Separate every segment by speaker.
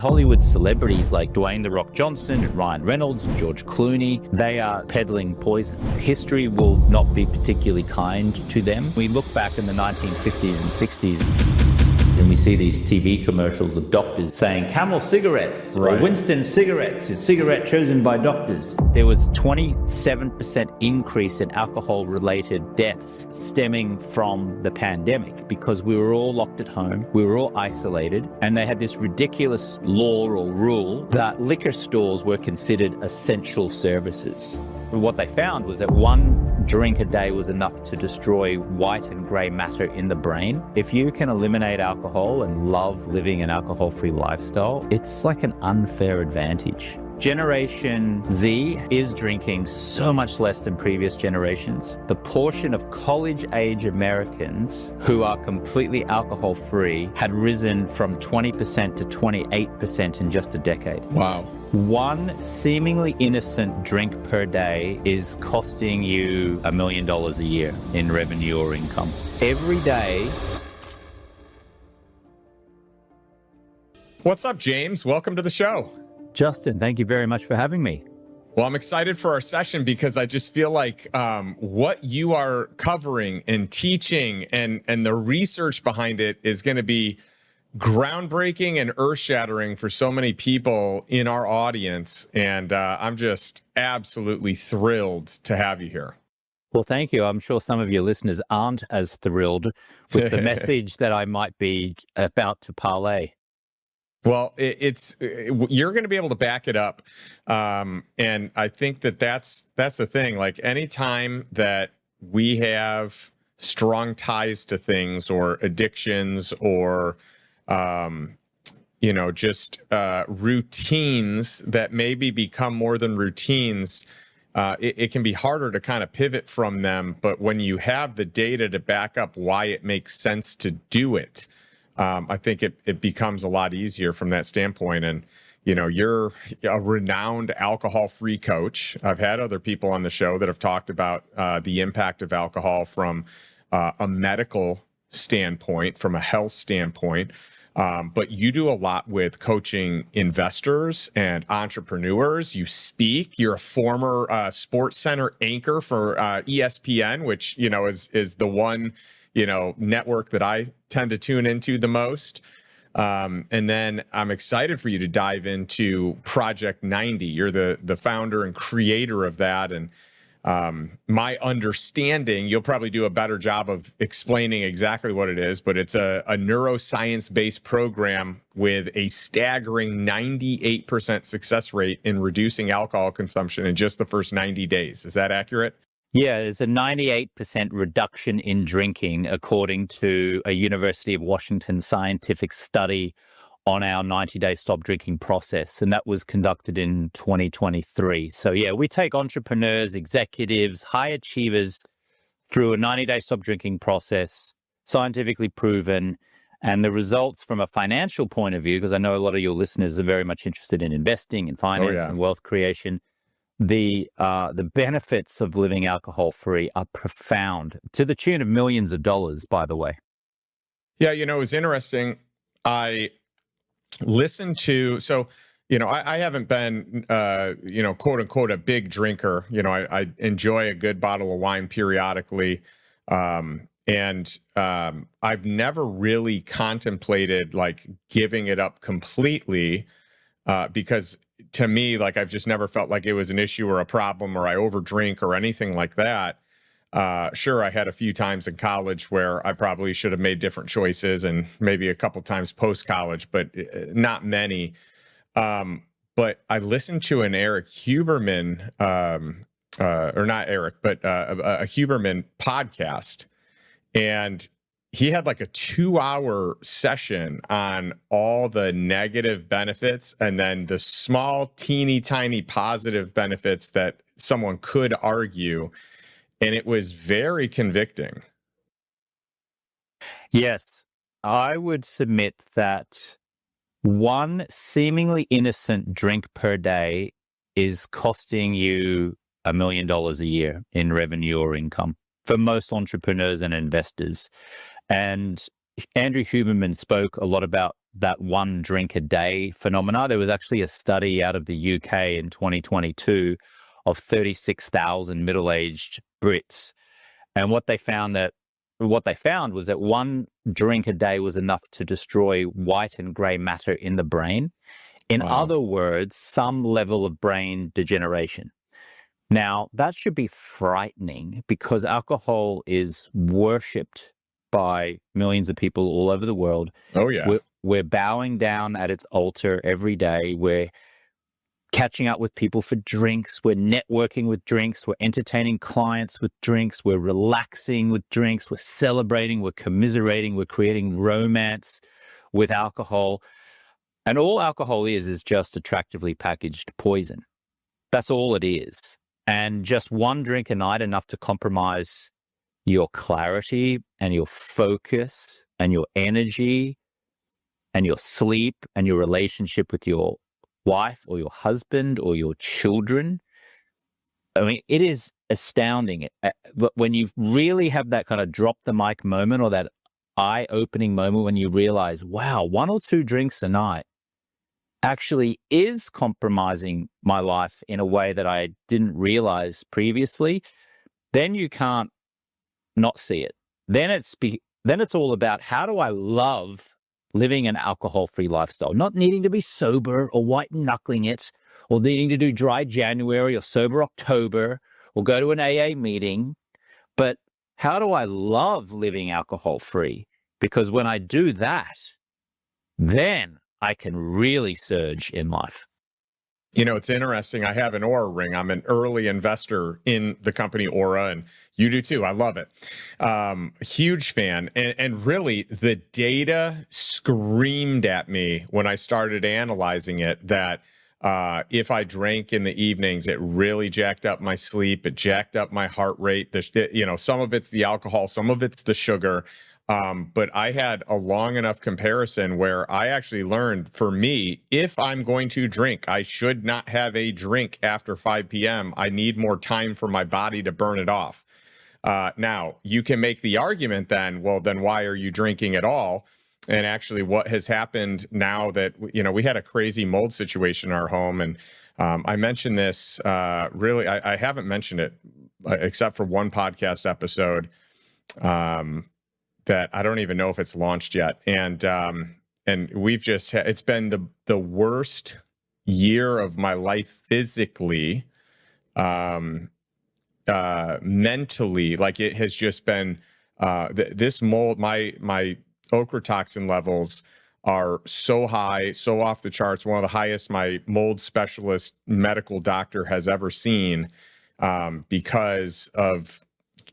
Speaker 1: Hollywood celebrities like Dwayne "The Rock" Johnson and Ryan Reynolds and George Clooney, they are peddling poison. History will not be particularly kind to them. We look back in the 1950s and 60s and we see these TV commercials of doctors saying Camel cigarettes or Winston cigarettes, a cigarette chosen by doctors. There was 27% increase in alcohol-related deaths stemming from the pandemic because we were all locked at home, we were all isolated, and they had this ridiculous law or rule that liquor stores were considered essential services. What they found was that one drink a day was enough to destroy white and grey matter in the brain. If you can eliminate alcohol and love living an alcohol-free lifestyle, it's like an unfair advantage. Generation Z is drinking so much less than previous generations. The portion of college-age Americans who are completely alcohol-free had risen from 20% to 28% in just a decade.
Speaker 2: Wow.
Speaker 1: One seemingly innocent drink per day is costing you $1 million a year in revenue or income. Every day.
Speaker 2: What's up, James? Welcome to the show.
Speaker 1: Justin, thank you very much for having me.
Speaker 2: Well, I'm excited for our session because I just feel like what you are covering and teaching and the research behind it is going to be groundbreaking and earth-shattering for so many people in our audience. And I'm just absolutely thrilled to have you here.
Speaker 1: Well, thank you. I'm sure some of your listeners aren't as thrilled with the message that I might be about to parlay.
Speaker 2: Well, you're going to be able to back it up. And I think that's the thing. Like anytime that we have strong ties to things or addictions or, just routines that maybe become more than routines, it can be harder to kind of pivot from them. But when you have the data to back up why it makes sense to do it, I think it becomes a lot easier from that standpoint. And, you're a renowned alcohol-free coach. I've had other people on the show that have talked about the impact of alcohol from a medical standpoint, from a health standpoint. But you do a lot with coaching investors and entrepreneurs. You speak. You're a former Sports Center anchor for ESPN, which, is the one network that I tend to tune into the most. And then I'm excited for you to dive into Project 90. You're the founder and creator of that. And my understanding, you'll probably do a better job of explaining exactly what it is, but it's a neuroscience-based program with a staggering 98% success rate in reducing alcohol consumption in just the first 90 days. Is that accurate?
Speaker 1: Yeah, there's a 98% reduction in drinking, according to a University of Washington scientific study on our 90-day stop drinking process. And that was conducted in 2023. So yeah, we take entrepreneurs, executives, high achievers through a 90-day stop drinking process, scientifically proven. And the results from a financial point of view, because I know a lot of your listeners are very much interested in investing and finance and wealth creation. The benefits of living alcohol-free are profound, to the tune of millions of dollars, by the way.
Speaker 2: Yeah, it was interesting. I listened to, I haven't been, quote unquote, a big drinker. I enjoy a good bottle of wine periodically. And I've never really contemplated like giving it up completely because to me, like I've just never felt like it was an issue or a problem or I overdrink or anything like that. Sure, I had a few times in college where I probably should have made different choices and maybe a couple times post-college, but not many. But I listened to an Eric Huberman, or not Eric, but a Huberman podcast. And he had like a 2-hour session on all the negative benefits and then the small, teeny tiny positive benefits that someone could argue. And it was very convicting.
Speaker 1: Yes, I would submit that one seemingly innocent drink per day is costing you $1 million a year in revenue or income for most entrepreneurs and investors. And Andrew Huberman spoke a lot about that one drink a day phenomena. There was actually a study out of the UK in 2022 of 36,000 middle-aged Brits. And what they found was that one drink a day was enough to destroy white and gray matter in the brain. In other words, some level of brain degeneration. Now, that should be frightening because alcohol is worshipped by millions of people all over the world.
Speaker 2: Oh, yeah.
Speaker 1: We're bowing down at its altar every day. We're catching up with people for drinks. We're networking with drinks. We're entertaining clients with drinks. We're relaxing with drinks. We're celebrating. We're commiserating. We're creating romance with alcohol. And all alcohol is just attractively packaged poison. That's all it is. And just one drink a night enough to compromise your clarity and your focus and your energy and your sleep and your relationship with your wife or your husband or your children. I mean, it is astounding. But when you really have that kind of drop the mic moment or that eye-opening moment when you realize, wow, one or two drinks a night actually is compromising my life in a way that I didn't realize previously, then you can't not see it. Then it's all about how do I love living an alcohol-free lifestyle, not needing to be sober or white-knuckling it or needing to do dry January or sober October or go to an AA meeting, but how do I love living alcohol-free? Because when I do that, then I can really surge in life.
Speaker 2: You know, it's interesting. I have an Aura ring. I'm an early investor in the company Aura, and you do too. I love it. Huge fan. And really, the data screamed at me when I started analyzing it that if I drank in the evenings, it really jacked up my sleep. It jacked up my heart rate. Some of it's the alcohol, some of it's the sugar. But I had a long enough comparison where I actually learned, for me, if I'm going to drink, I should not have a drink after 5 p.m. I need more time for my body to burn it off. Now, you can make the argument then, well, then why are you drinking at all? And actually what has happened now that, we had a crazy mold situation in our home. And I mentioned this, really, I haven't mentioned it except for one podcast episode. That I don't even know if it's launched yet. And we've just, it's been the worst year of my life physically, mentally. Like, it has just been, this mold, my ochratoxin levels are so high, so off the charts, one of the highest my mold specialist medical doctor has ever seen, because of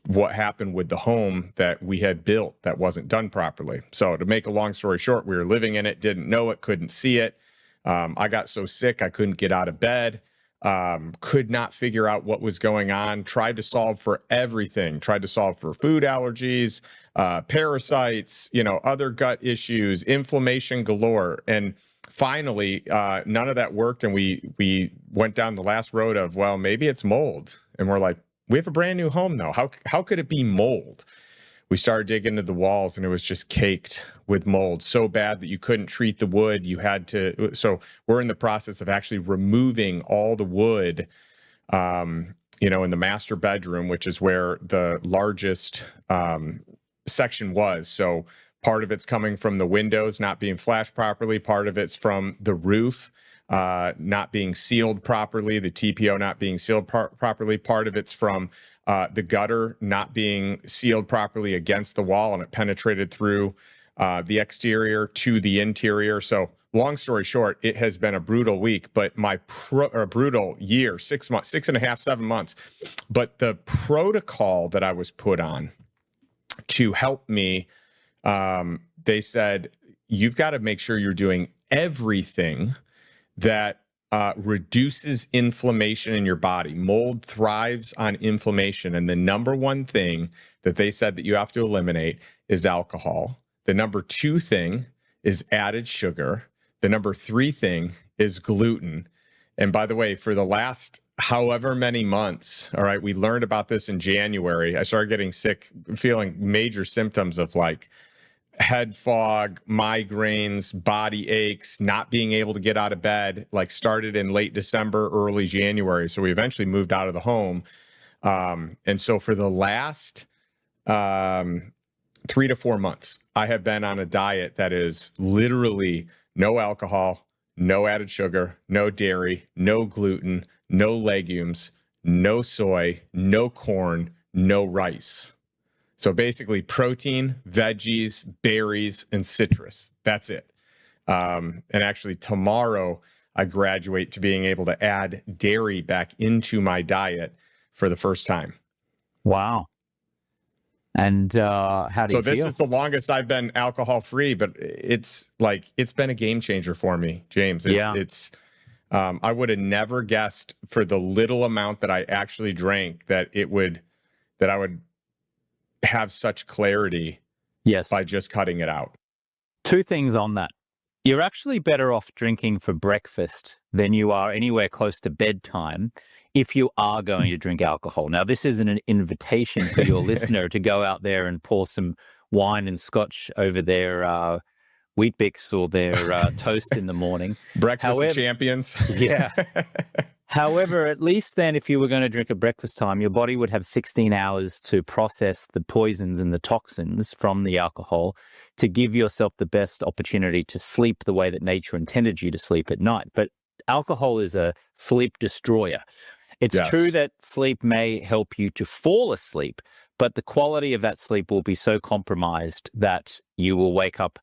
Speaker 2: what happened with the home that we had built that wasn't done properly. So to make a long story short, we were living in it, didn't know it, couldn't see it. I got so sick, I couldn't get out of bed, could not figure out what was going on, tried to solve for everything, tried to solve for food allergies, parasites, other gut issues, inflammation galore. And finally, none of that worked. And we went down the last road of, well, maybe it's mold. And we're like, we have a brand new home though. How could it be mold? We started digging into the walls and it was just caked with mold, so bad that you couldn't treat the wood. You had to, so we're in the process of actually removing all the wood, in the master bedroom, which is where the largest section was. So part of it's coming from the windows not being flashed properly. Part of it's from the roof not being sealed properly, the TPO not being sealed properly. Part of it's from the gutter not being sealed properly against the wall, and it penetrated through the exterior to the interior. So long story short, it has been a brutal week, but my brutal year, 6 months, 6.5, 7 months. But the protocol that I was put on to help me, they said, you've got to make sure you're doing everything that reduces inflammation in your body. Mold thrives on inflammation. And the number one thing that they said that you have to eliminate is alcohol. The number two thing is added sugar. The number three thing is gluten. And by the way, for the last however many months, all right, we learned about this in January. I started getting sick, feeling major symptoms of like head fog, migraines, body aches, not being able to get out of bed, like started in late December, early January. So we eventually moved out of the home. And so for the last 3 to 4 months, I have been on a diet that is literally no alcohol, no added sugar, no dairy, no gluten, no legumes, no soy, no corn, no rice. So basically protein, veggies, berries, and citrus. That's it. And actually tomorrow I graduate to being able to add dairy back into my diet for the first time.
Speaker 1: Wow. And how do
Speaker 2: So
Speaker 1: you
Speaker 2: this
Speaker 1: feel?
Speaker 2: is the longest I've been alcohol free, but it's been a game changer for me, James. I would have never guessed for the little amount that I actually drank that I would have such clarity
Speaker 1: Yes.
Speaker 2: by just cutting it out.
Speaker 1: 2 things on that. You're actually better off drinking for breakfast than you are anywhere close to bedtime if you are going to drink alcohol. Now, this isn't an invitation for your listener to go out there and pour some wine and scotch over their Wheat Bix or their toast in the morning.
Speaker 2: Breakfast of champions.
Speaker 1: Yeah. However, at least then if you were going to drink at breakfast time, your body would have 16 hours to process the poisons and the toxins from the alcohol to give yourself the best opportunity to sleep the way that nature intended you to sleep at night. But alcohol is a sleep destroyer. It's true that sleep may help you to fall asleep, but the quality of that sleep will be so compromised that you will wake up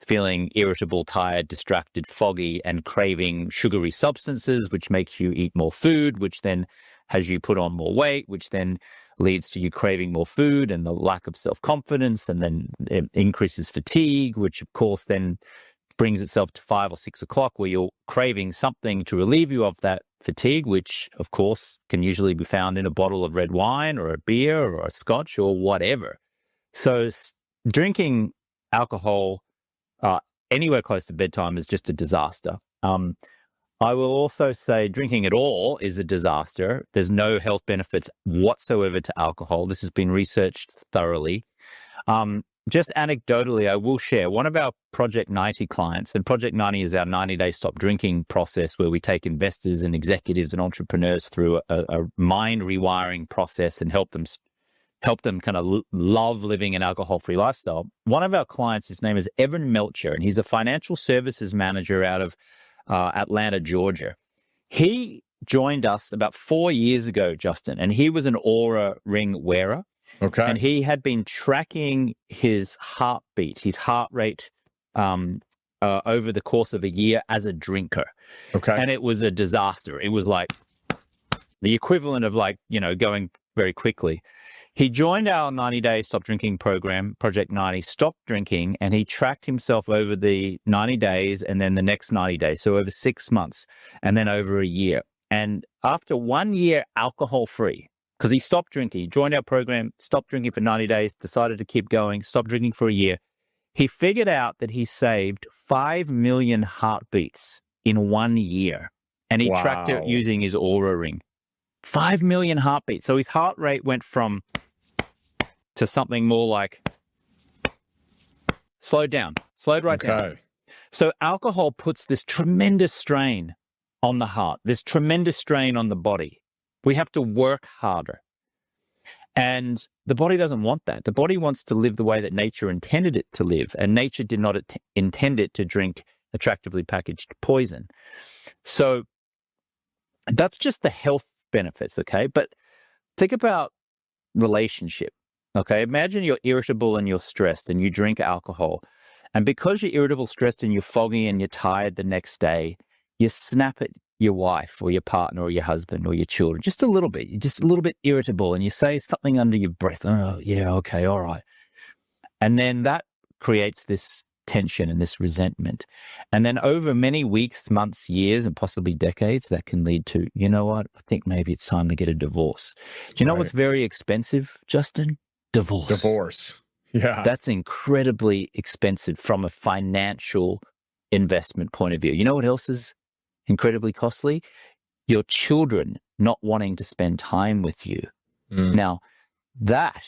Speaker 1: feeling irritable, tired, distracted, foggy, and craving sugary substances, which makes you eat more food, which then has you put on more weight, which then leads to you craving more food and the lack of self-confidence, and then it increases fatigue, which of course then brings itself to 5 or 6 o'clock where you're craving something to relieve you of that fatigue, which of course can usually be found in a bottle of red wine or a beer or a scotch or whatever. So drinking alcohol anywhere close to bedtime is just a disaster. I will also say drinking at all is a disaster. There's no health benefits whatsoever to alcohol. This has been researched thoroughly. Just anecdotally, I will share one of our Project 90 clients, and Project 90 is our 90-day stop drinking process where we take investors and executives and entrepreneurs through a mind rewiring process and help them kind of love living an alcohol-free lifestyle. One of our clients, his name is Evan Melcher, and he's a financial services manager out of Atlanta, Georgia. He joined us about 4 years ago, Justin, and he was an Oura Ring wearer.
Speaker 2: Okay.
Speaker 1: And he had been tracking his heartbeat, his heart rate over the course of a year as a drinker.
Speaker 2: Okay.
Speaker 1: And it was a disaster. It was like the equivalent of going very quickly. He joined our 90-day stop drinking program, Project 90, stopped drinking, and he tracked himself over the 90 days and then the next 90 days. So over 6 months and then over a year. And after 1 year alcohol-free, because he stopped drinking, he joined our program, stopped drinking for 90 days, decided to keep going, stopped drinking for a year. He figured out that he saved 5 million heartbeats in 1 year. And he tracked it using his Oura Ring. 5 million heartbeats. So his heart rate went from to something more like slowed right down. So alcohol puts this tremendous strain on the heart, this tremendous strain on the body. We have to work harder. And the body doesn't want that. The body wants to live the way that nature intended it to live. And nature did not intend it to drink attractively packaged poison. So that's just the health benefits, okay? But think about relationship, okay? Imagine you're irritable and you're stressed and you drink alcohol. And because you're irritable, stressed, and you're foggy and you're tired the next day, you snap at your wife or your partner or your husband or your children just a little bit. You're just a little bit irritable and you say something under your breath. Oh, yeah, okay, all right. And then that creates this tension and this resentment. And then over many weeks, months, years, and possibly decades, that can lead to, you know what, I think maybe it's time to get a divorce. Do you know what's very expensive, Justin? Divorce.
Speaker 2: Yeah.
Speaker 1: That's incredibly expensive from a financial investment point of view. You know what else is incredibly costly? Your children not wanting to spend time with you. Now, that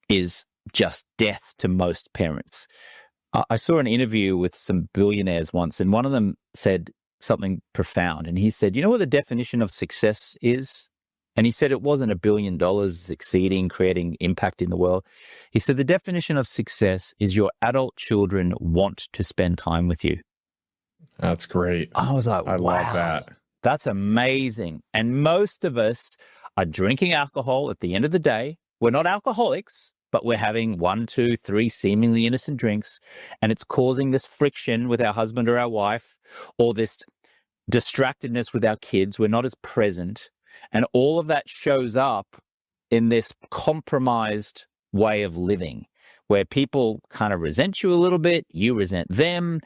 Speaker 1: is just death to most parents. I saw an interview with some billionaires once, and one of them said something profound. And he said, you know what the definition of success is? And he said it wasn't $1 billion succeeding, creating impact in the world. He said the definition of success is your adult children want to spend time with you.
Speaker 2: That's great.
Speaker 1: I was like,
Speaker 2: I
Speaker 1: wow,
Speaker 2: love that.
Speaker 1: That's amazing. And most of us are drinking alcohol at the end of the day. We're not alcoholics, but we're having 1, 2, 3 seemingly innocent drinks, and it's causing this friction with our husband or our wife, or this distractedness with our kids. We're not as present. And all of that shows up in this compromised way of living where people kind of resent you a little bit, you resent them,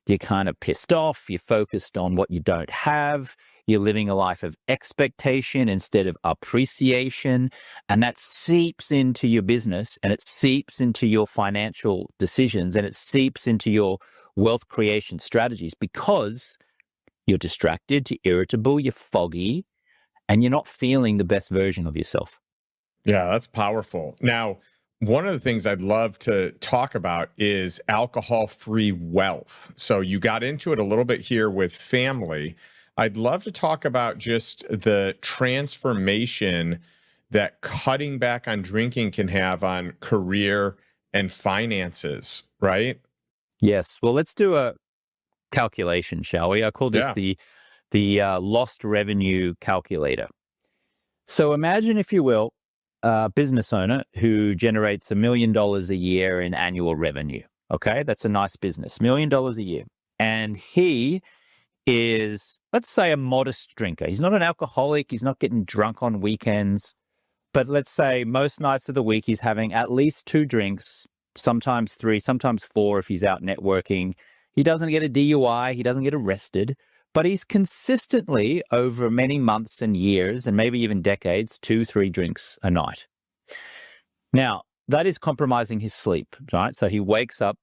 Speaker 1: you're kind of pissed off, you're focused on what you don't have, you're living a life of expectation instead of appreciation, and that seeps into your business, and it seeps into your financial decisions, and it seeps into your wealth creation strategies because you're distracted, you're irritable, you're foggy, and you're not feeling the best version of yourself.
Speaker 2: Yeah, that's powerful. Now, one of the things I'd love to talk about is alcohol-free wealth. So you got into it a little bit here with family. I'd love to talk about just the transformation that cutting back on drinking can have on career and finances, right?
Speaker 1: Yes. Well, let's do a calculation, shall we? I call this the lost revenue calculator. So imagine, if you will, a business owner who generates $1 million a year in annual revenue. Okay, that's a nice business, $1 million a year. And he is, let's say, a modest drinker. He's not an alcoholic. He's not getting drunk on weekends. But let's say most nights of the week he's having at least 2 drinks, sometimes 3, sometimes 4 if he's out networking. He doesn't get a DUI. He doesn't get arrested. But he's consistently, over many months and years, and maybe even decades, 2, 3 drinks a night. Now, that is compromising his sleep, right? So he wakes up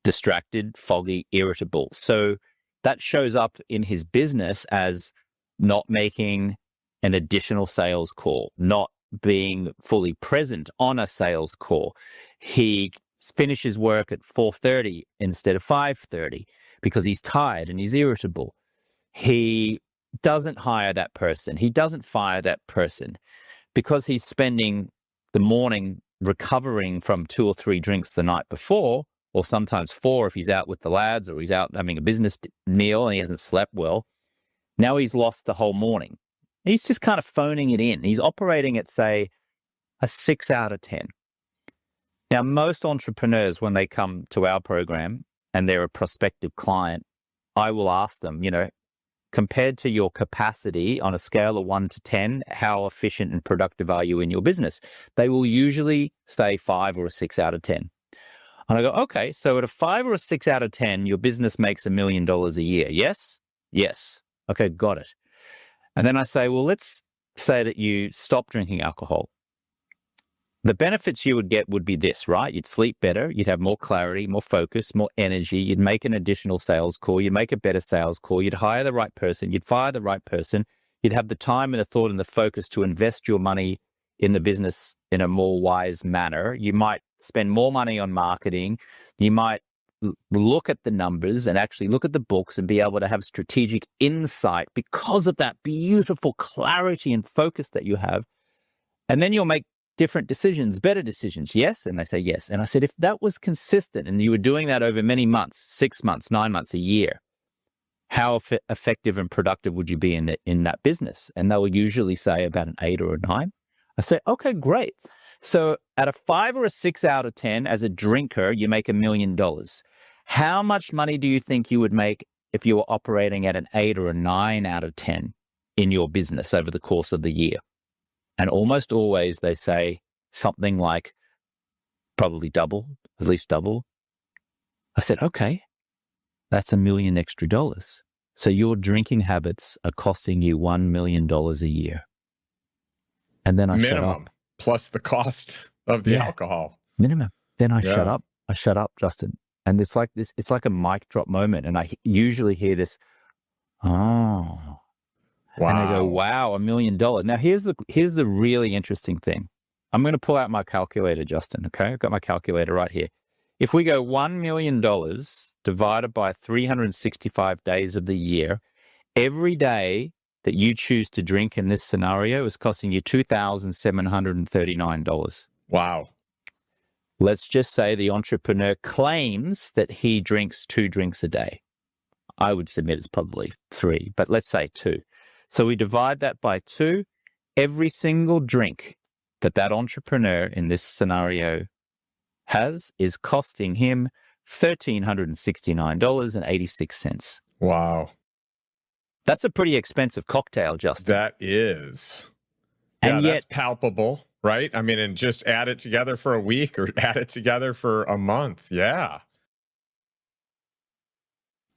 Speaker 1: distracted, foggy, irritable. So that shows up in his business as not making an additional sales call, not being fully present on a sales call. He finishes work at 4:30 instead of 5:30 because he's tired and he's irritable. He doesn't hire that person. He doesn't fire that person because he's spending the morning recovering from 2 or 3 drinks the night before, or sometimes 4 if he's out with the lads or he's out having a business meal and he hasn't slept well. Now he's lost the whole morning. He's just kind of phoning it in. He's operating at, say, a 6 out of 10. Now, most entrepreneurs, when they come to our program and they're a prospective client, I will ask them, compared to your capacity on a scale of 1 to 10, how efficient and productive are you in your business? They will usually say 5 or a 6 out of 10. And I go, okay, so at a 5 or a 6 out of 10, your business makes $1 million a year. Yes? Yes. Okay, got it. And then I say, well, let's say that you stop drinking alcohol. The benefits you would get would be this, right? You'd sleep better, you'd have more clarity, more focus, more energy, you'd make an additional sales call, you'd make a better sales call, you'd hire the right person, you'd fire the right person, you'd have the time and the thought and the focus to invest your money in the business in a more wise manner. You might spend more money on marketing, you might look at the numbers and actually look at the books and be able to have strategic insight because of that beautiful clarity and focus that you have. And then you'll make different decisions, better decisions. Yes? And they say yes. And I said, if that was consistent and you were doing that over many months, 6 months, 9 months, a year, how effective and productive would you be in that business? And they will usually say about an 8 or a 9. I say, okay, great. So at a 5 or a 6 out of 10, as a drinker, you make $1 million. How much money do you think you would make if you were operating at an 8 or a 9 out of 10 in your business over the course of the year? And almost always they say something like probably double, at least double. I said, okay, that's $1 million extra dollars. So your drinking habits are costing you $1 million a year. And then I shut up.
Speaker 2: Plus the cost of the alcohol.
Speaker 1: Minimum. Then I shut up. I shut up, Justin. And it's like this, it's like a mic drop moment. And I usually hear this, oh.
Speaker 2: Wow.
Speaker 1: And I go, wow, $1 million. Now, here's the really interesting thing. I'm going to pull out my calculator, Justin. Okay, I've got my calculator right here. If we go $1 million divided by 365 days of the year, every day that you choose to drink in this scenario is costing you $2,739.
Speaker 2: Wow.
Speaker 1: Let's just say the entrepreneur claims that he drinks 2 drinks a day. I would submit it's probably 3, but let's say 2. So we divide that by 2. Every single drink that entrepreneur in this scenario has is costing him $1,369.86.
Speaker 2: Wow.
Speaker 1: That's a pretty expensive cocktail, Justin.
Speaker 2: That is.
Speaker 1: And
Speaker 2: yeah,
Speaker 1: yet,
Speaker 2: that's palpable, right? I mean, and just add it together for a week or add it together for a month. Yeah.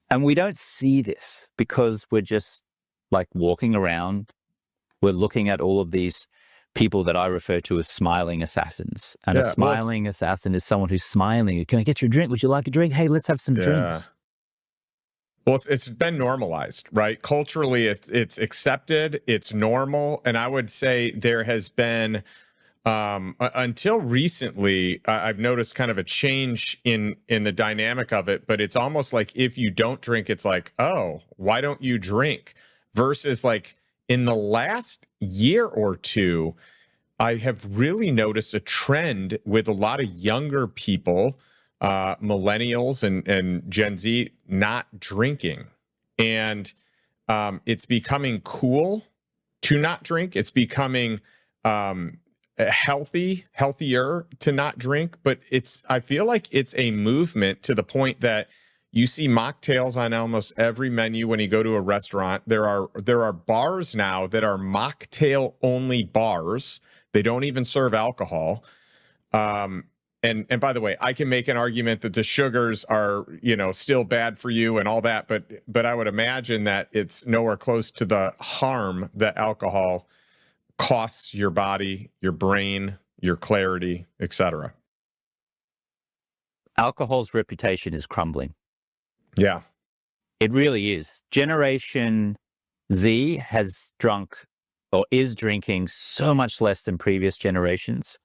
Speaker 1: and we don't see this because we're just like walking around. We're looking at all of these people that I refer to as smiling assassins. And a smiling assassin is someone who's smiling. Can I get you a drink? Would you like a drink? Hey, let's have some drinks.
Speaker 2: Well, it's been normalized, right? Culturally, it's accepted, it's normal. And I would say there has been, until recently, I've noticed kind of a change in the dynamic of it, but it's almost like if you don't drink, it's like, oh, why don't you drink? Versus like in the last year or two, I have really noticed a trend with a lot of younger people, millennials and Gen Z, not drinking. And it's becoming cool to not drink. It's becoming healthier to not drink. But I feel like it's a movement to the point that you see mocktails on almost every menu when you go to a restaurant. There are bars now that are mocktail only bars. They don't even serve alcohol. And by the way, I can make an argument that the sugars are, still bad for you and all that, but I would imagine that it's nowhere close to the harm that alcohol costs your body, your brain, your clarity, etc.
Speaker 1: Alcohol's reputation is crumbling.
Speaker 2: Yeah.
Speaker 1: It really is. Generation Z has drunk or is drinking so much less than previous generations.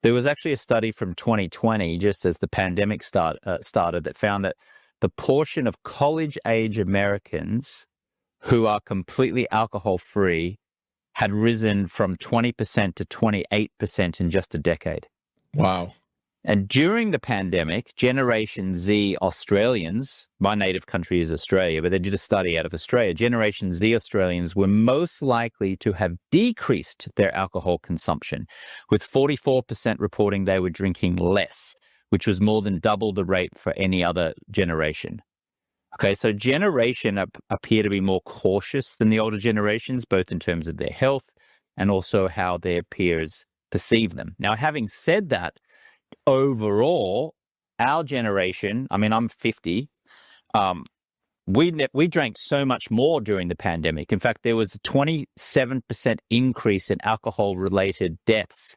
Speaker 1: There was actually a study from 2020, just as the pandemic started, that found that the portion of college-age Americans who are completely alcohol-free had risen from 20% to 28% in just a decade.
Speaker 2: Wow.
Speaker 1: And during the pandemic, Generation Z Australians, my native country is Australia, but they did a study out of Australia. Generation Z Australians were most likely to have decreased their alcohol consumption, with 44% reporting they were drinking less, which was more than double the rate for any other generation. Okay, so generation appear to be more cautious than the older generations, both in terms of their health and also how their peers perceive them. Now, having said that, overall, our generation, I mean, I'm 50, we drank so much more during the pandemic. In fact, there was a 27% increase in alcohol-related deaths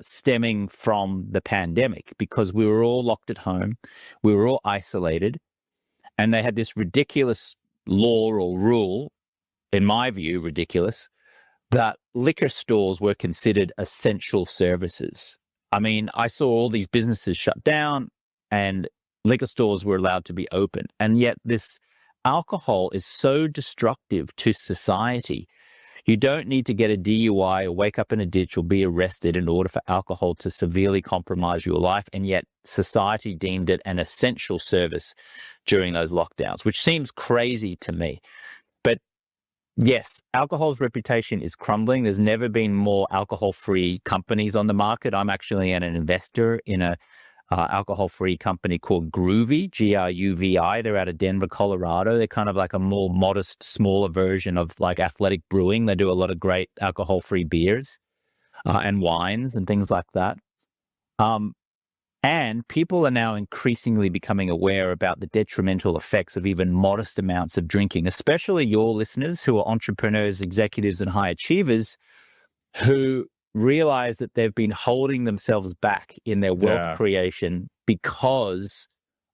Speaker 1: stemming from the pandemic because we were all locked at home, we were all isolated, and they had this ridiculous law or rule, in my view, ridiculous, that liquor stores were considered essential services. I mean, I saw all these businesses shut down and liquor stores were allowed to be open. And yet this alcohol is so destructive to society. You don't need to get a DUI or wake up in a ditch or be arrested in order for alcohol to severely compromise your life. And yet society deemed it an essential service during those lockdowns, which seems crazy to me. But yes, alcohol's reputation is crumbling. There's never been more alcohol-free companies on the market. I'm actually an investor in a alcohol-free company called Groovy, Gruvi. They're out of Denver, Colorado. They're kind of like a more modest, smaller version of like Athletic Brewing. They do a lot of great alcohol-free beers and wines and things like that. And people are now increasingly becoming aware about the detrimental effects of even modest amounts of drinking, especially your listeners who are entrepreneurs, executives, and high achievers who realize that they've been holding themselves back in their wealth creation because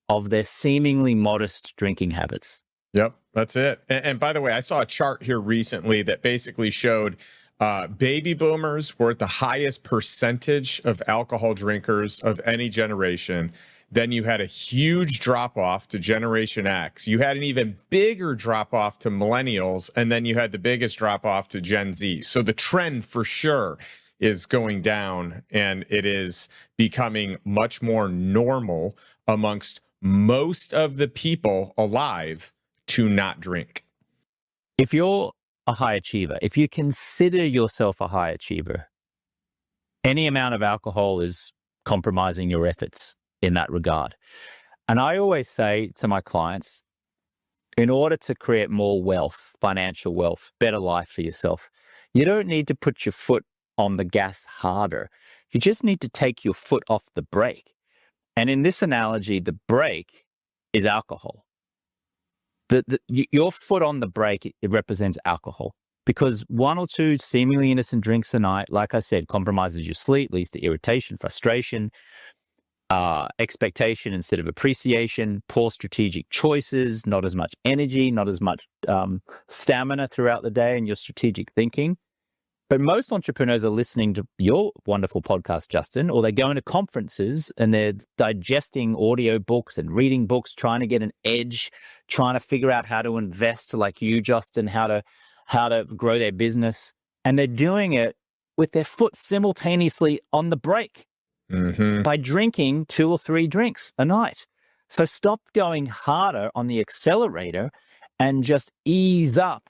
Speaker 1: of their seemingly modest drinking habits.
Speaker 2: Yep, that's it. And by the way, I saw a chart here recently that basically showed Baby boomers were at the highest percentage of alcohol drinkers of any generation. Then you had a huge drop off to Generation X. You had an even bigger drop off to millennials. And then you had the biggest drop off to Gen Z. So the trend for sure is going down, and it is becoming much more normal amongst most of the people alive to not drink.
Speaker 1: If you're a high achiever, if you consider yourself a high achiever, any amount of alcohol is compromising your efforts in that regard. And I always say to my clients, in order to create more wealth, financial wealth, better life for yourself, you don't need to put your foot on the gas harder. You just need to take your foot off the brake. And in this analogy, the brake is alcohol. Your foot on the brake, it represents alcohol, because one or two seemingly innocent drinks a night, like I said, compromises your sleep, leads to irritation, frustration, expectation instead of appreciation, poor strategic choices, not as much energy, not as much stamina throughout the day in your strategic thinking. But most entrepreneurs are listening to your wonderful podcast, Justin, or they're going to conferences and they're digesting audio books and reading books, trying to get an edge, trying to figure out how to invest, like you, Justin, how to grow their business. And they're doing it with their foot simultaneously on the brake by drinking 2 or 3 drinks a night. So stop going harder on the accelerator and just ease up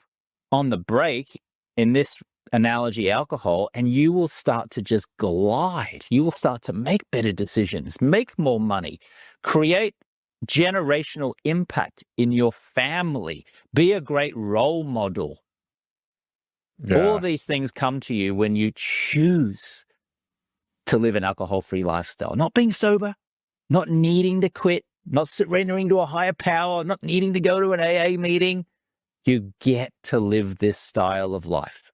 Speaker 1: on the brake, in this analogy, alcohol, and you will start to just glide. You will start to make better decisions, make more money, create generational impact in your family, be a great role model. Yeah. All of these things come to you when you choose to live an alcohol-free lifestyle, not being sober, not needing to quit, not surrendering to a higher power, not needing to go to an AA meeting. You get to live this style of life.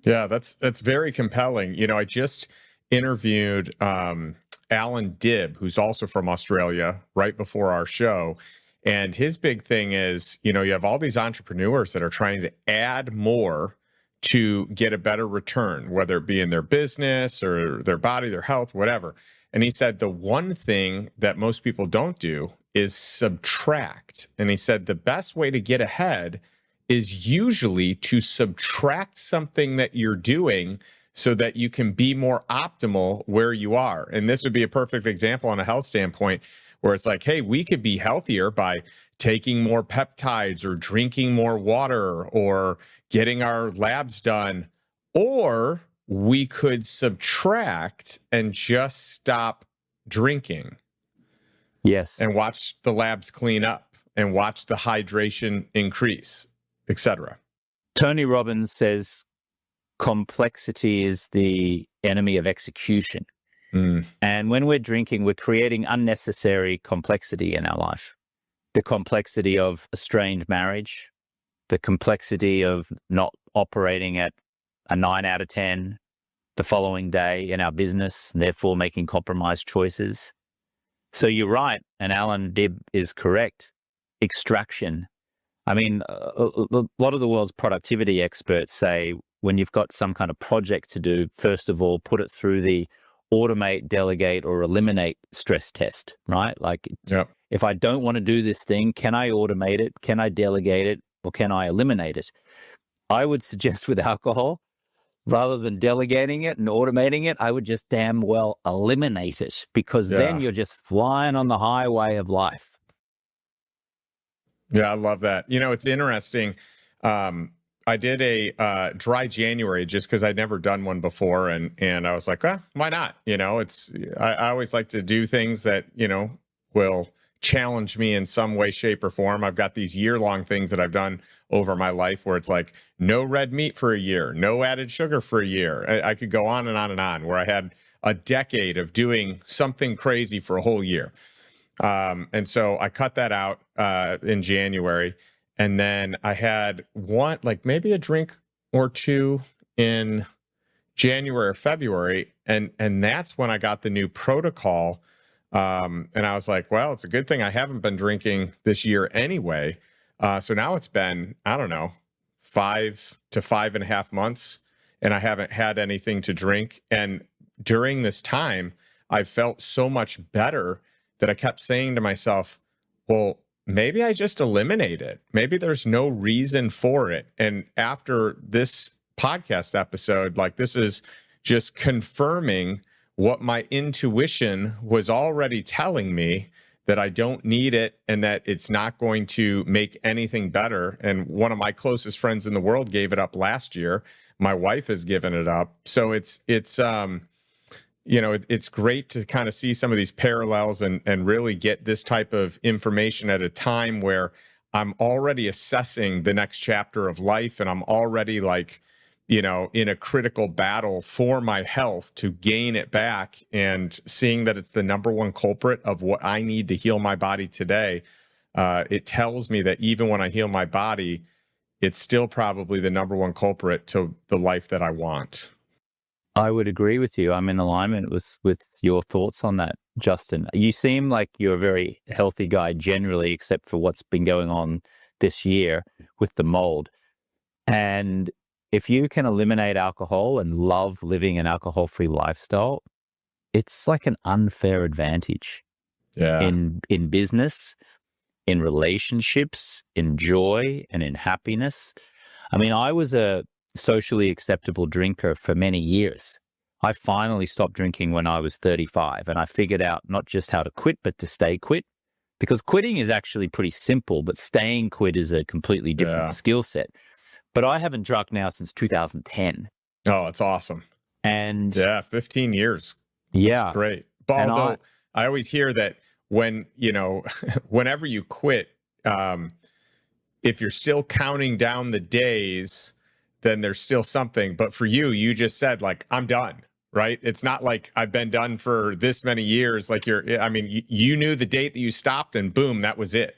Speaker 2: Yeah, that's very compelling. You know, I just interviewed Alan Dibb, who's also from Australia, right before our show. And his big thing is, you know, you have all these entrepreneurs that are trying to add more to get a better return, whether it be in their business or their body, their health, whatever. And he said the one thing that most people don't do is subtract. And he said the best way to get ahead is usually to subtract something that you're doing so that you can be more optimal where you are. And this would be a perfect example on a health standpoint, where it's like, hey, we could be healthier by taking more peptides or drinking more water or getting our labs done, or we could subtract and just stop drinking.
Speaker 1: Yes.
Speaker 2: And watch the labs clean up and watch the hydration increase, etc.
Speaker 1: Tony Robbins says complexity is the enemy of execution. And when we're drinking, we're creating unnecessary complexity in our life. The complexity of a strained marriage, the complexity of not operating at a 9 out of 10 the following day in our business, and therefore making compromised choices. So you're right, and Alan Dibb is correct. Extraction. I mean, a lot of the world's productivity experts say when you've got some kind of project to do, first of all, put it through the automate, delegate, or eliminate stress test, right? Like, if I don't want to do this thing, can I automate it? Can I delegate it? Or can I eliminate it? I would suggest with alcohol, rather than delegating it and automating it, I would just damn well eliminate it, because then you're just flying on the highway of life.
Speaker 2: Yeah, I love that. You know, it's interesting. I did a dry January just because I'd never done one before, and I was like, why not? You know, I always like to do things that, you know, will challenge me in some way, shape, or form. I've got these year-long things that I've done over my life where it's like no red meat for a year, no added sugar for a year. I could go on and on and on, where I had a decade of doing something crazy for a whole year. And so I cut that out in January. And then I had one, like maybe a drink or two in January or February. And that's when I got the new protocol. And I was like, well, it's a good thing I haven't been drinking this year anyway. So now it's been, I don't know, 5 to 5.5 months. and I haven't had anything to drink. And during this time, I felt so much better that I kept saying to myself, well, maybe I just eliminate it. Maybe there's no reason for it. And after this podcast episode, like, this is just confirming what my intuition was already telling me, that I don't need it and that it's not going to make anything better. And one of my closest friends in the world gave it up last year. My wife has given it up. So it's great to kind of see some of these parallels and really get this type of information at a time where I'm already assessing the next chapter of life, and I'm already like, in a critical battle for my health to gain it back, and seeing that it's the number one culprit of what I need to heal my body today. It tells me that even when I heal my body, it's still probably the number one culprit to the life that I want.
Speaker 1: I would agree with you. I'm in alignment with your thoughts on that, Justin. You seem like you're a very healthy guy generally, except for what's been going on this year with the mold. And if you can eliminate alcohol and love living an alcohol-free lifestyle, it's like an unfair advantage in business, in relationships, in joy, and in happiness. I mean, I was a socially acceptable drinker for many years. I finally stopped drinking when I was 35, and I figured out not just how to quit, but to stay quit. Because quitting is actually pretty simple, but staying quit is a completely different skill set. But I haven't drunk now since 2010.
Speaker 2: Oh, it's awesome.
Speaker 1: And
Speaker 2: 15 years. That's great. But although I always hear that when, whenever you quit, if you're still counting down the days, then there's still something. But for you, you just said, like, I'm done, right? It's not like I've been done for this many years. Like you knew the date that you stopped, and boom, that was it.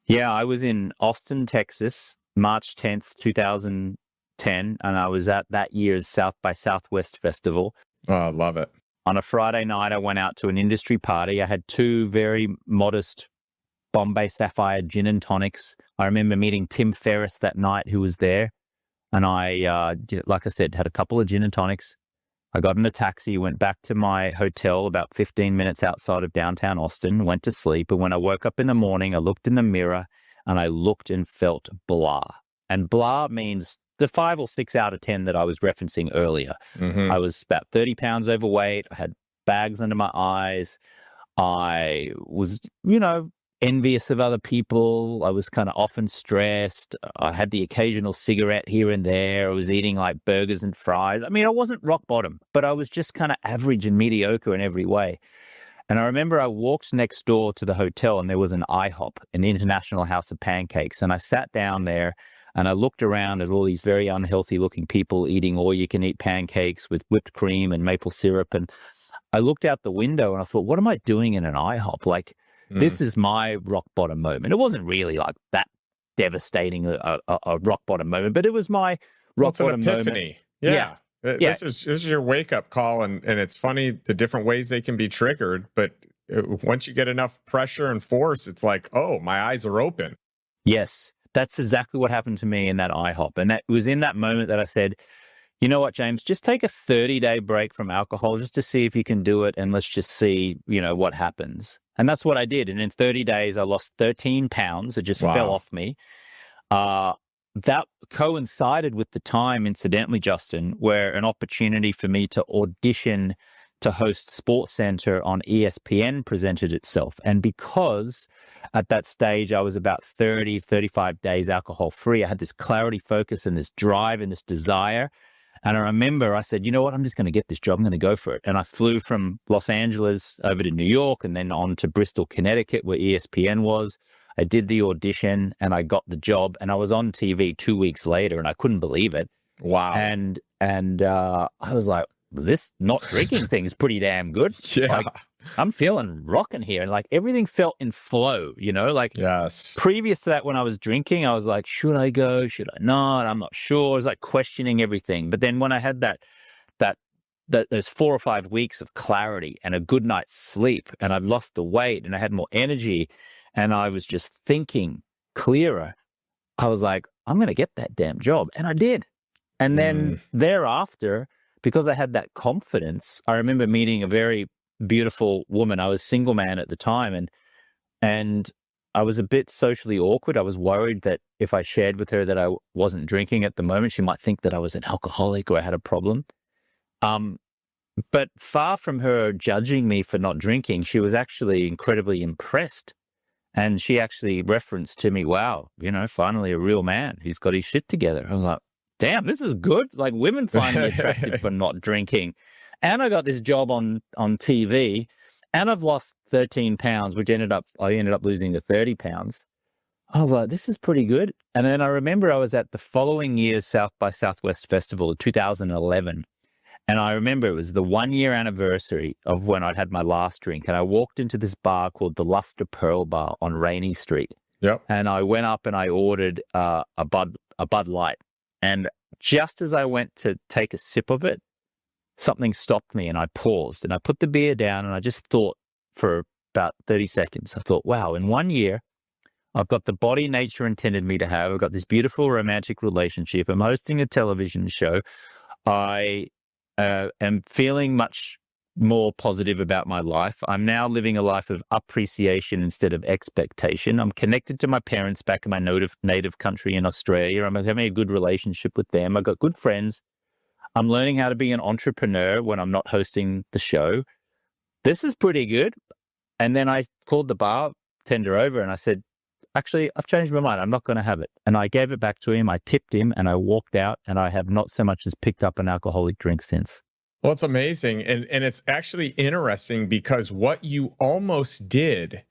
Speaker 1: Yeah, I was in Austin, Texas, March 10th, 2010, and I was at that year's South by Southwest Festival.
Speaker 2: Oh, I love it.
Speaker 1: On a Friday night, I went out to an industry party. I had 2 very modest Bombay Sapphire gin and tonics. I remember meeting Tim Ferriss that night, who was there. And I, like I said, had a couple of gin and tonics. I got in a taxi, went back to my hotel about 15 minutes outside of downtown Austin, went to sleep. And when I woke up in the morning, I looked in the mirror and I looked and felt blah. And blah means the 5 or 6 out of 10 that I was referencing earlier. Mm-hmm. I was about 30 pounds overweight. I had bags under my eyes. I was, envious of other people. I was kind of often stressed. I had the occasional cigarette here and there. I was eating like burgers and fries. I mean, I wasn't rock bottom, but I was just kind of average and mediocre in every way. And I remember I walked next door to the hotel, and there was an IHOP, an International House of Pancakes. And I sat down there and I looked around at all these very unhealthy looking people eating all-you-can-eat pancakes with whipped cream and maple syrup. And I looked out the window and I thought, what am I doing in an IHOP? Like, this is my rock bottom moment. It wasn't really like that devastating a rock bottom moment, but it was my rock bottom moment.
Speaker 2: It's an epiphany. Yeah. This is your wake up call, and it's funny the different ways they can be triggered. But once you get enough pressure and force, it's like, oh, my eyes are open.
Speaker 1: Yes, that's exactly what happened to me in that IHOP, and that was in that moment that I said, you know what, James, just take a 30-day break from alcohol just to see if you can do it, and let's just see, what happens. And that's what I did. And in 30 days, I lost 13 pounds. It just fell off me. That coincided with the time, incidentally, Justin, where an opportunity for me to audition to host SportsCenter on ESPN presented itself. And because at that stage I was about 30, 35 days alcohol free, I had this clarity, focus, and this drive and this desire. And I remember I said, you know what, I'm just going to get this job. I'm going to go for it. And I flew from Los Angeles over to New York and then on to Bristol, Connecticut, where ESPN was. I did the audition and I got the job, and I was on TV 2 weeks later, and I couldn't believe it.
Speaker 2: Wow.
Speaker 1: And I was like, this not drinking thing is pretty damn good.
Speaker 2: Yeah.
Speaker 1: Like, I'm feeling rocking here. And like everything felt in flow,
Speaker 2: yes.
Speaker 1: Previous to that, when I was drinking, I was like, should I go? Should I not? I'm not sure. I was like questioning everything. But then when I had those 4 or 5 weeks of clarity and a good night's sleep, and I'd lost the weight and I had more energy and I was just thinking clearer, I was like, I'm going to get that damn job. And I did. And then
Speaker 2: Mm.
Speaker 1: thereafter, because I had that confidence, I remember meeting a very beautiful woman. I was a single man at the time, and I was a bit socially awkward. I was worried that if I shared with her that I wasn't drinking at the moment, she might think that I was an alcoholic or I had a problem. But far from her judging me for not drinking, she was actually incredibly impressed. And she actually referenced to me, wow, finally a real man who's got his shit together. I was like, damn, this is good. Like, women find me attractive for not drinking. And I got this job on TV, and I've lost 13 pounds, which I ended up losing to 30 pounds. I was like, this is pretty good. And then I remember I was at the following year's South by Southwest Festival, 2011. And I remember it was the 1-year anniversary of when I'd had my last drink. And I walked into this bar called the Luster Pearl Bar on Rainey Street.
Speaker 2: Yep.
Speaker 1: And I went up and I ordered a Bud Light. And just as I went to take a sip of it, something stopped me and I paused and I put the beer down and I just thought for about 30 seconds. I thought, wow, in 1 year, I've got the body nature intended me to have. I've got this beautiful romantic relationship. I'm hosting a television show. I am feeling much more positive about my life. I'm now living a life of appreciation instead of expectation. I'm connected to my parents back in my native country in Australia. I'm having a good relationship with them. I've got good friends. I'm learning how to be an entrepreneur when I'm not hosting the show. This is pretty good. And then I called the bartender over and I said, actually, I've changed my mind. I'm not going to have it. And I gave it back to him. I tipped him and I walked out, and I have not so much as picked up an alcoholic drink since.
Speaker 2: Well, it's amazing. And it's actually interesting because what you almost did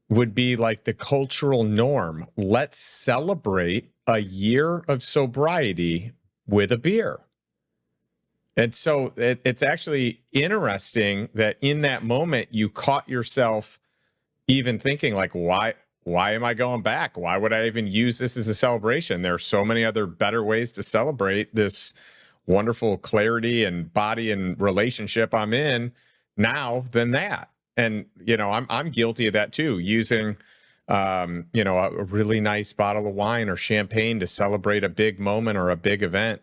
Speaker 2: would be like the cultural norm. Let's celebrate a year of sobriety with a beer. And so it's actually interesting that in that moment you caught yourself even thinking like, why am I going back? Why would I even use this as a celebration? There are so many other better ways to celebrate this wonderful clarity and body and relationship I'm in now than that. And, I'm guilty of that too, using, a really nice bottle of wine or champagne to celebrate a big moment or a big event.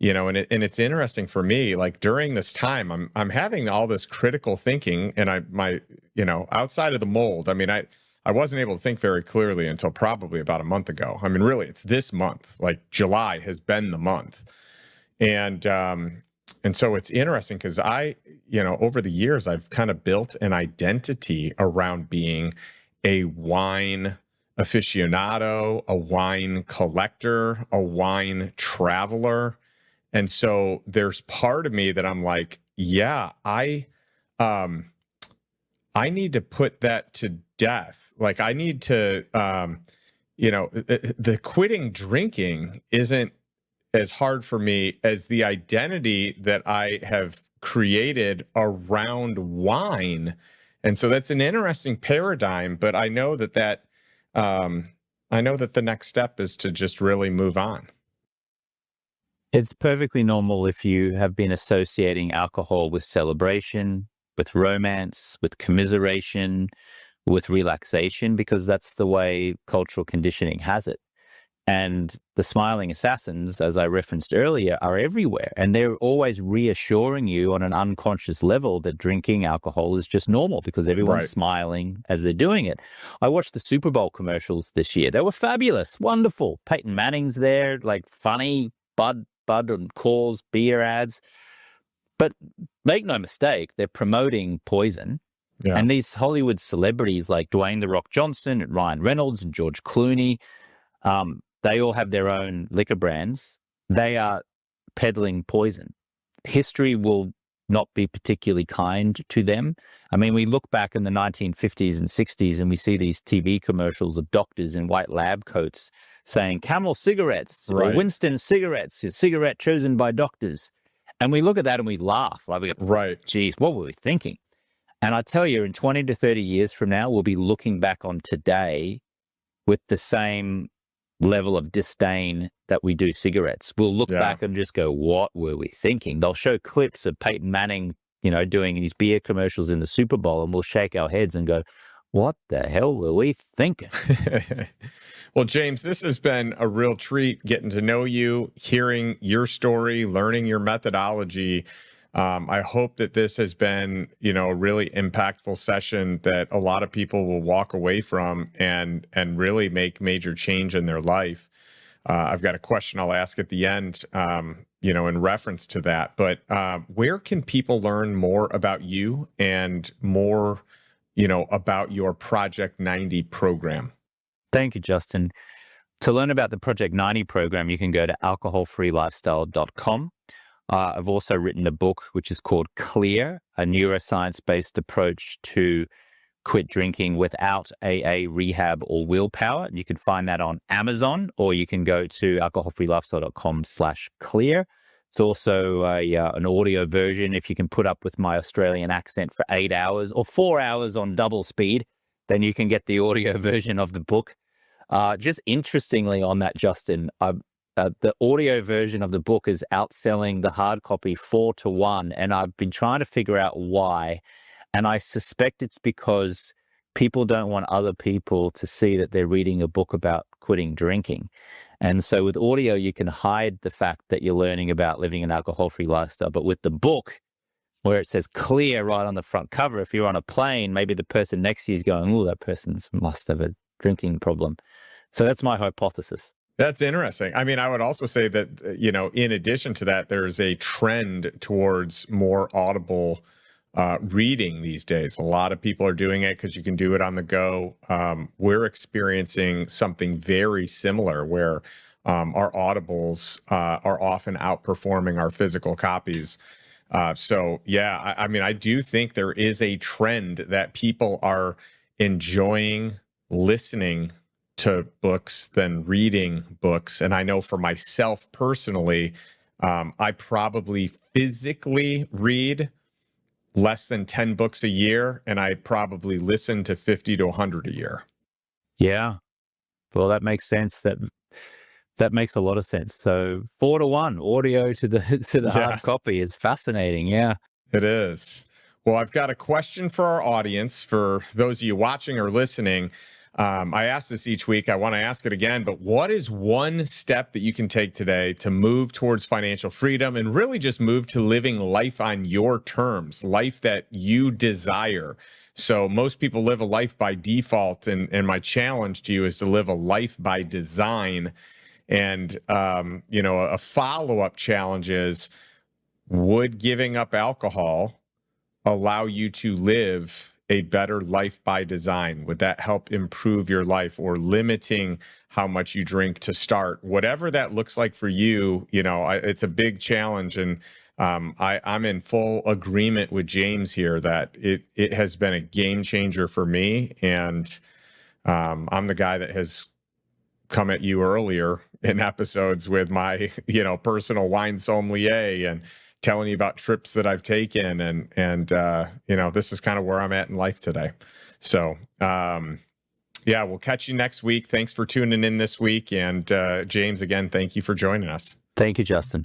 Speaker 2: And it's interesting for me, like during this time, I'm having all this critical thinking, and outside of the mold, I mean, I wasn't able to think very clearly until probably about a month ago. I mean, really, it's this month. Like July has been the month. And so it's interesting because over the years, I've kind of built an identity around being a wine aficionado, a wine collector, a wine traveler. And so there's part of me that I'm like, yeah, I need to put that to death. Like I need to, the quitting drinking isn't as hard for me as the identity that I have created around wine. And so that's an interesting paradigm, but I know that the next step is to just really move on.
Speaker 1: It's perfectly normal if you have been associating alcohol with celebration, with romance, with commiseration, with relaxation, because that's the way cultural conditioning has it. And the smiling assassins, as I referenced earlier, are everywhere. And they're always reassuring you on an unconscious level that drinking alcohol is just normal because everyone's smiling as they're doing it. I watched the Super Bowl commercials this year. They were fabulous, wonderful. Peyton Manning's there, like funny Bud and Coors beer ads. But make no mistake, they're promoting poison. Yeah. And these Hollywood celebrities like Dwayne "The Rock" Johnson and Ryan Reynolds and George Clooney, they all have their own liquor brands. They are peddling poison. History will not be particularly kind to them. I mean, we look back in the 1950s and 60s and we see these TV commercials of doctors in white lab coats saying Camel cigarettes or Winston cigarettes, a cigarette chosen by doctors. And we look at that and we laugh. Like, we go, geez, what were we thinking? And I tell you, in 20 to 30 years from now, we'll be looking back on today with the same level of disdain that we do cigarettes. We'll look back and just go, what were we thinking? They'll show clips of Peyton Manning, doing these beer commercials in the Super Bowl, and we'll shake our heads and go, What the hell were we thinking?
Speaker 2: Well, James, this has been a real treat getting to know you, hearing your story, learning your methodology. I hope that this has been, a really impactful session that a lot of people will walk away from and really make major change in their life. I've got a question I'll ask at the end, in reference to that. But where can people learn more about you and more, about your Project 90 program?
Speaker 1: Thank you, Justin. To learn about the Project 90 program, you can go to alcoholfreelifestyle.com. I've also written a book which is called Clear, a neuroscience-based approach to quit drinking without AA, rehab, or willpower. You can find that on Amazon, or you can go to alcoholfreelifestyle.com/clear. It's also an audio version. If you can put up with my Australian accent for 8 hours or 4 hours on double speed, then you can get the audio version of the book. Just interestingly on that, Justin, the audio version of the book is outselling the hard copy 4-1, and I've been trying to figure out why. And I suspect it's because people don't want other people to see that they're reading a book about quitting drinking. And so with audio, you can hide the fact that you're learning about living an alcohol-free lifestyle. But with the book, where it says clear right on the front cover, if you're on a plane, maybe the person next to you is going, oh, that person must have a drinking problem. So that's my hypothesis.
Speaker 2: That's interesting. I mean, I would also say that, in addition to that, there's a trend towards more audible reading these days. A lot of people are doing it because you can do it on the go. We're experiencing something very similar where our audibles are often outperforming our physical copies. I do think there is a trend that people are enjoying listening to books than reading books. And I know for myself personally, I probably physically read less than 10 books a year, and I probably listen to 50 to 100 a year.
Speaker 1: Yeah. Well, that makes sense. That makes a lot of sense. So 4-1 audio to the hard copy is fascinating. Yeah.
Speaker 2: It is. Well, I've got a question for our audience, for those of you watching or listening. I ask this each week. I want to ask it again, but what is one step that you can take today to move towards financial freedom and really just move to living life on your terms, life that you desire? So most people live a life by default, and my challenge to you is to live a life by design. And, a follow-up challenge is, would giving up alcohol allow you to live a better life by design? Would that help improve your life, or limiting how much you drink to start? Whatever that looks like for you, it's a big challenge. And I'm in full agreement with James here that it has been a game changer for me. And I'm the guy that has come at you earlier in episodes with my, personal wine sommelier and telling you about trips that I've taken. And this is kind of where I'm at in life today. So, we'll catch you next week. Thanks for tuning in this week. And James, again, thank you for joining us.
Speaker 1: Thank you, Justin.